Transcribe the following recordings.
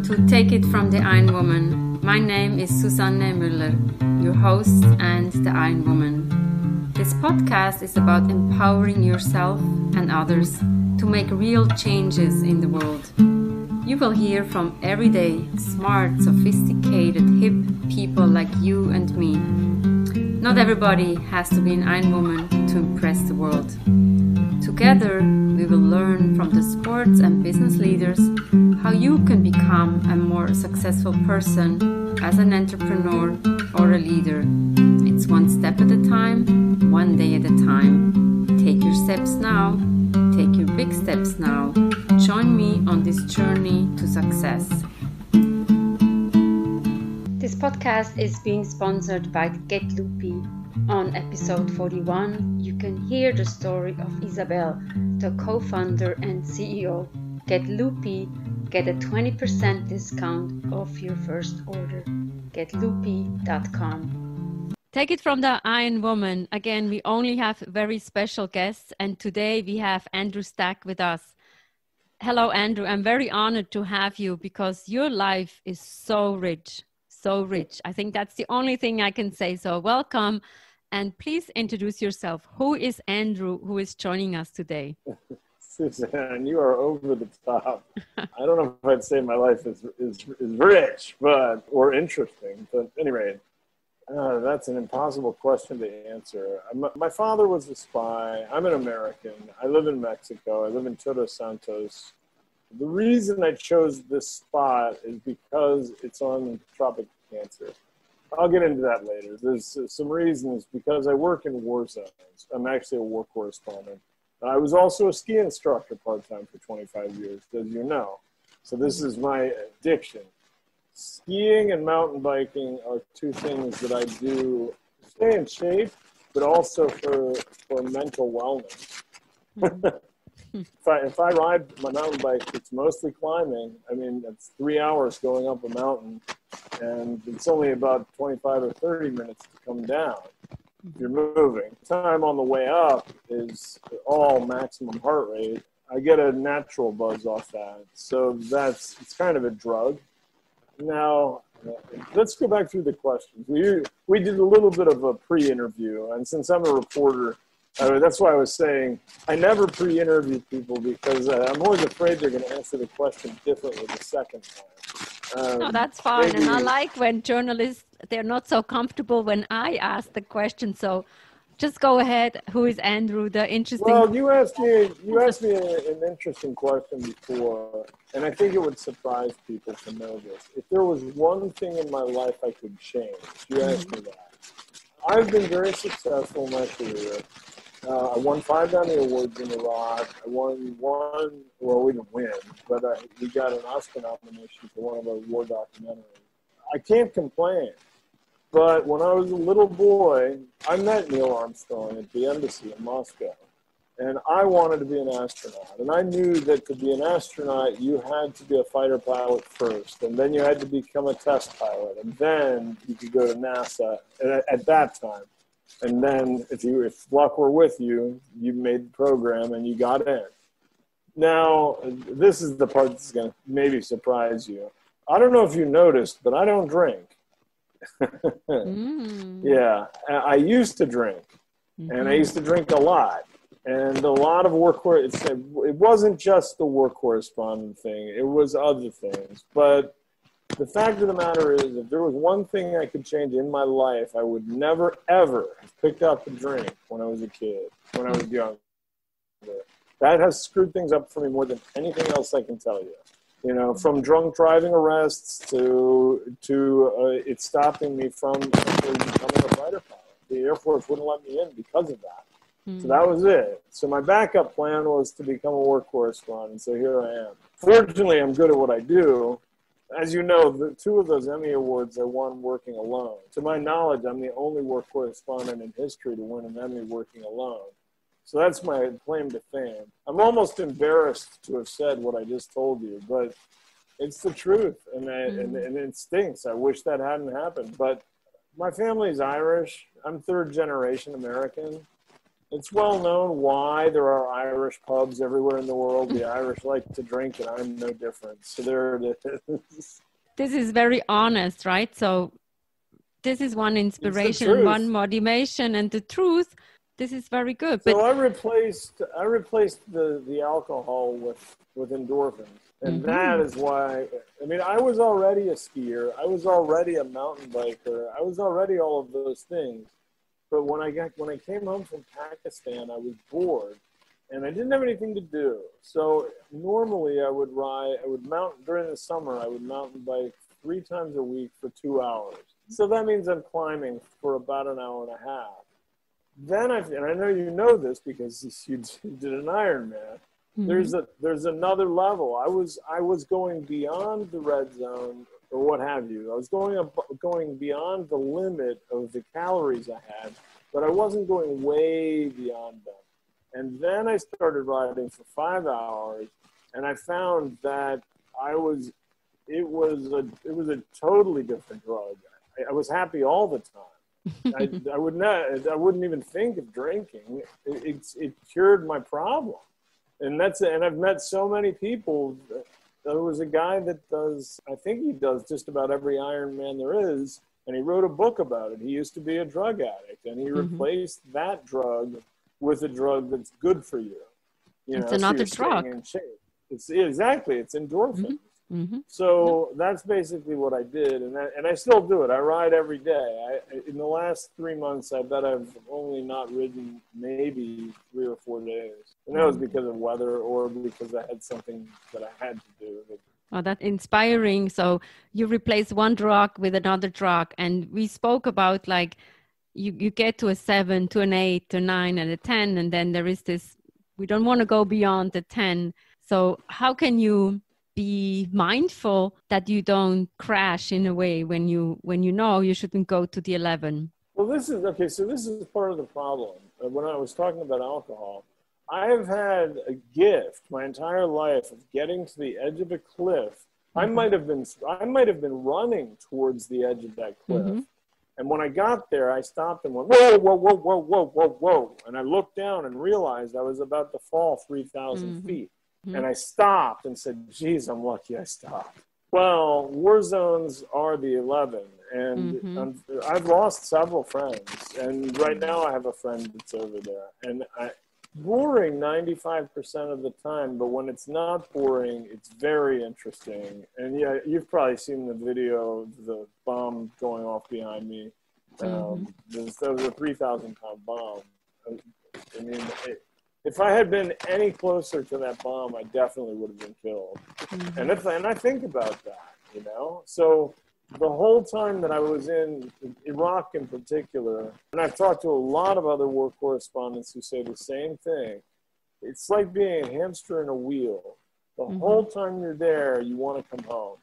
to Take It from the Iron Woman. My name is Susanne Müller, your host and the Iron Woman. This podcast is about empowering yourself and others to make real changes in the world. You will hear from everyday, smart, sophisticated, hip people like you and me. Not everybody has to be an Iron Woman to impress the world. Together, we will learn from the sports and business leaders how you can become a more successful person as an entrepreneur or a leader. It's one step at a time, one day at a time. Take your steps now. Take your big steps now. Join me on this journey to success. This podcast is being sponsored by Get Loopy. On episode 41, you can hear the story of Isabel, the co-founder and CEO. Get Loopy, get a 20% discount off your first order. GetLoopy.com. Take it from the Iron Woman. Again, we only have very special guests, and today we have Andrew Stack with us. Hello, Andrew. I'm very honored to have you because your life is so rich, so rich. I think that's the only thing I can say. So welcome. And please introduce yourself. Who is Andrew who is joining us today? Suzanne, you are over the top. I don't know if I'd say my life is rich, or interesting. But anyway, that's an impossible question to answer. My father was a spy. I'm an American. I live in Mexico. I live in Todos Santos. The reason I chose this spot is because it's on Tropic Cancer. I'll get into that later. There's some reasons because I work in war zones. I'm actually a war correspondent. I was also a ski instructor part-time for 25 years, as you know. So this is my addiction. Skiing and mountain biking are two things that I do to stay in shape, but also for mental wellness. If I ride my mountain bike, it's mostly climbing. I mean, it's 3 hours going up a mountain, and it's only about 25 or 30 minutes to come down if you're moving. Time on the way up is all maximum heart rate. I get a natural buzz off that. So it's kind of a drug. Now, let's go back through the questions. We did a little bit of a pre-interview, and since I'm a reporter, that's why I was saying I never pre-interview people because I'm always afraid they're going to answer the question differently the second time. No, that's fine. And I like when journalists, they're not so comfortable when I ask the question. So just go ahead. Who is Andrew? The interesting. Well, you asked me an interesting question before, and I think it would surprise people to know this. If there was one thing in my life I could change, you asked me that. I've been very successful in my career. I won 5 Emmy Awards in Iraq. I won one, well, we didn't win, but we got an Oscar nomination for one of our war documentaries. I can't complain. But when I was a little boy, I met Neil Armstrong at the embassy in Moscow. And I wanted to be an astronaut. And I knew that to be an astronaut, you had to be a fighter pilot first. And then you had to become a test pilot. And then you could go to NASA at that time. And then if luck were with you, you made the program and you got in. Now, this is the part that's going to maybe surprise you. I don't know if you noticed, but I don't drink. Yeah, I used to drink, and I used to drink a lot. And a lot of it wasn't just the war correspondent thing. It was other things. But the fact of the matter is, if there was one thing I could change in my life, I would never, ever have picked up a drink when I was a kid, when I was young. That has screwed things up for me more than anything else I can tell you. You know, from drunk driving arrests to it stopping me from becoming a fighter pilot. The Air Force wouldn't let me in because of that. So that was it. So my backup plan was to become a war correspondent. So here I am. Fortunately, I'm good at what I do. As you know, the 2 of those Emmy Awards I won working alone. To my knowledge, I'm the only war correspondent in history to win an Emmy working alone. So that's my claim to fame. I'm almost embarrassed to have said what I just told you, but it's the truth, and it stinks. I wish that hadn't happened. But my family's Irish. I'm 3rd generation American. It's well known why there are Irish pubs everywhere in the world. The Irish like to drink, and I'm no different. So there it is. This is very honest, right? So this is one inspiration and one motivation, and the truth. This is very good. So I replaced the alcohol with endorphins, and that is why. I mean, I was already a skier. I was already a mountain biker. I was already all of those things. But when I came home from Pakistan, I was bored, and I didn't have anything to do. So normally I would mountain during the summer. I would mountain bike 3 times a week for 2 hours. So that means I'm climbing for about an hour and a half. Then and I know you know this because you did an Ironman. There's another level. I was going beyond the red zone or what have you. I was going beyond the limit of the calories I had, but I wasn't going way beyond them. And then I started riding for 5 hours, and I found that it was a totally different drug. I was happy all the time. I wouldn't even think of drinking. It cured my problem. And I've met so many people. There was a guy that I think he does just about every Ironman there is, and he wrote a book about it. He used to be a drug addict, and he replaced that drug with a drug that's good for you. It's another drug. It's endorphins. So that's basically what I did, and I still do it. I ride every day. In the last 3 months, I bet I've only not ridden maybe 3 or 4 days, and that was because of weather or because I had something that I had to do. Oh, that's inspiring. So you replace one drug with another drug, and we spoke about like you get to a 7, to an 8, to 9, and a 10, and then there is this. We don't want to go beyond the 10. So how can you be mindful that you don't crash in a way when you know you shouldn't go to the 11? Well, this is part of the problem. When I was talking about alcohol, I have had a gift my entire life of getting to the edge of a cliff. I might have been running towards the edge of that cliff. And when I got there, I stopped and went, whoa, whoa, whoa, whoa, whoa, whoa, whoa. And I looked down and realized I was about to fall 3,000 feet. And I stopped and said, geez, I'm lucky I stopped. Well, war zones are the 11. And I've lost several friends. And right now I have a friend that's over there. And boring 95% of the time, but when it's not boring, it's very interesting. And yeah, you've probably seen the video of the bomb going off behind me. There was a 3,000-pound bomb. I mean, if I had been any closer to that bomb, I definitely would have been killed. And I think about that, you know? So the whole time that I was in Iraq in particular, and I've talked to a lot of other war correspondents who say the same thing, it's like being a hamster in a wheel. The whole time you're there, you want to come home.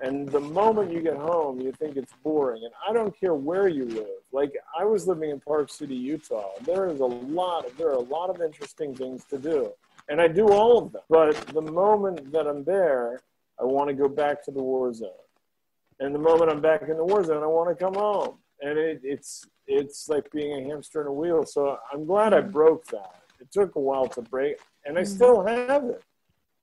And the moment you get home, you think it's boring. And I don't care where you live. Like, I was living in Park City, Utah. There are a lot of interesting things to do. And I do all of them. But the moment that I'm there, I want to go back to the war zone. And the moment I'm back in the war zone, I want to come home. And it's like being a hamster in a wheel. So I'm glad I broke that. It took a while to break. And I still have it.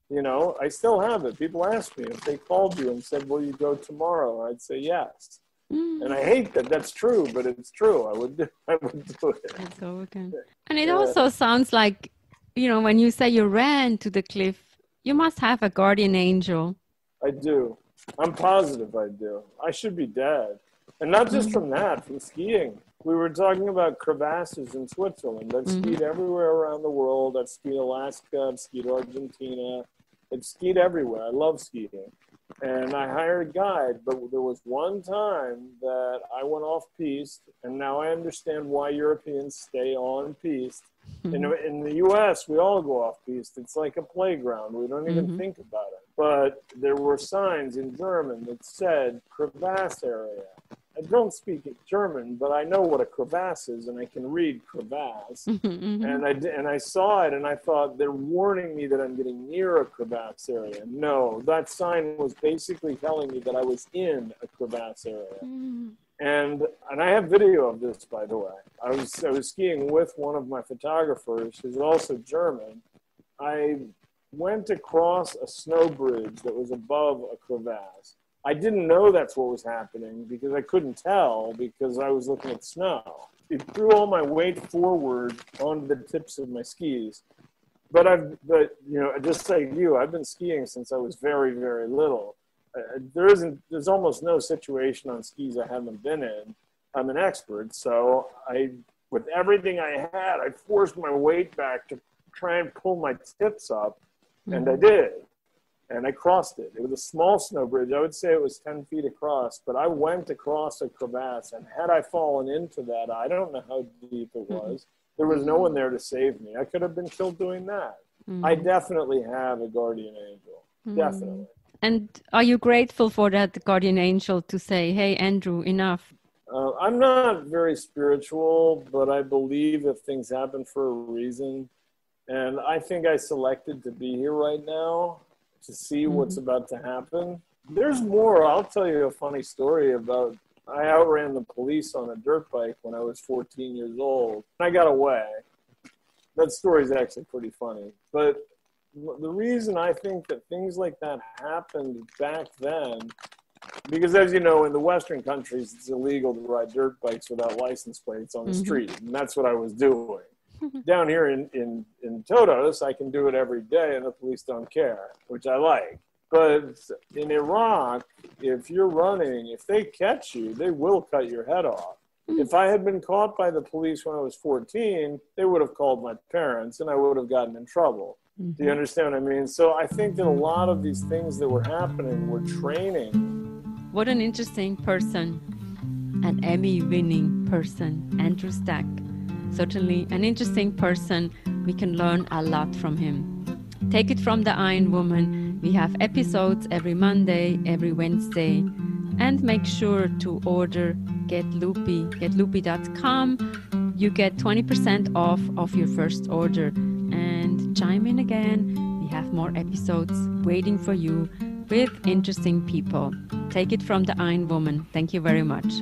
You know, I still have it. People ask me if they called you and said, will you go tomorrow? I'd say yes. And I hate that that's true, but it's true. I would do it. Let's go again. And it also sounds like, you know, when you say you ran to the cliff, you must have a guardian angel. I do. I'm positive I do. I should be dead. And not just from that, from skiing. We were talking about crevasses in Switzerland. I've skied everywhere around the world. I've skied Alaska. I've skied Argentina. I've skied everywhere. I love skiing. And I hired a guide, but there was one time that I went off-piste, and now I understand why Europeans stay on-piste. In the U.S., we all go off-piste. It's like a playground. We don't even think about it. But there were signs in German that said crevasse area. I don't speak German, but I know what a crevasse is, and I can read crevasse. And I saw it, and I thought, they're warning me that I'm getting near a crevasse area. No, that sign was basically telling me that I was in a crevasse area. And I have video of this, by the way. I was skiing with one of my photographers, who's also German. I went across a snow bridge that was above a crevasse. I didn't know that's what was happening because I couldn't tell because I was looking at snow. It threw all my weight forward onto the tips of my skis. But you know, just like you, I've been skiing since I was very, very little. There's almost no situation on skis I haven't been in. I'm an expert, so with everything I had, I forced my weight back to try and pull my tips up, and I did. And I crossed it. It was a small snow bridge. I would say it was 10 feet across, but I went across a crevasse, and had I fallen into that, I don't know how deep it was. There was no one there to save me. I could have been killed doing that. I definitely have a guardian angel. Definitely. And are you grateful for that guardian angel to say, hey, Andrew, enough? I'm not very spiritual, but I believe that things happen for a reason. And I think I selected to be here right now to see what's about to happen. There's more. I'll tell you a funny story about, I outran the police on a dirt bike when I was 14 years old. I got away. That story is actually pretty funny. But the reason I think that things like that happened back then, because as you know, in the Western countries, it's illegal to ride dirt bikes without license plates on the street. And that's what I was doing. Down here in Todos, I can do it every day and the police don't care, which I like. But in Iraq, if you're running, if they catch you, they will cut your head off. If I had been caught by the police when I was 14, they would have called my parents and I would have gotten in trouble. Do you understand what I mean? So I think that a lot of these things that were happening were training. What an interesting person, an Emmy-winning person, Andrew Stack. Certainly an interesting person. We can learn a lot from him. Take it from the Iron Woman. We have episodes every Monday, every Wednesday. And make sure to order Get Loopy, getloopy.com. You get 20% off of your first order. And chime in again. We have more episodes waiting for you with interesting people. Take it from the Iron Woman. Thank you very much.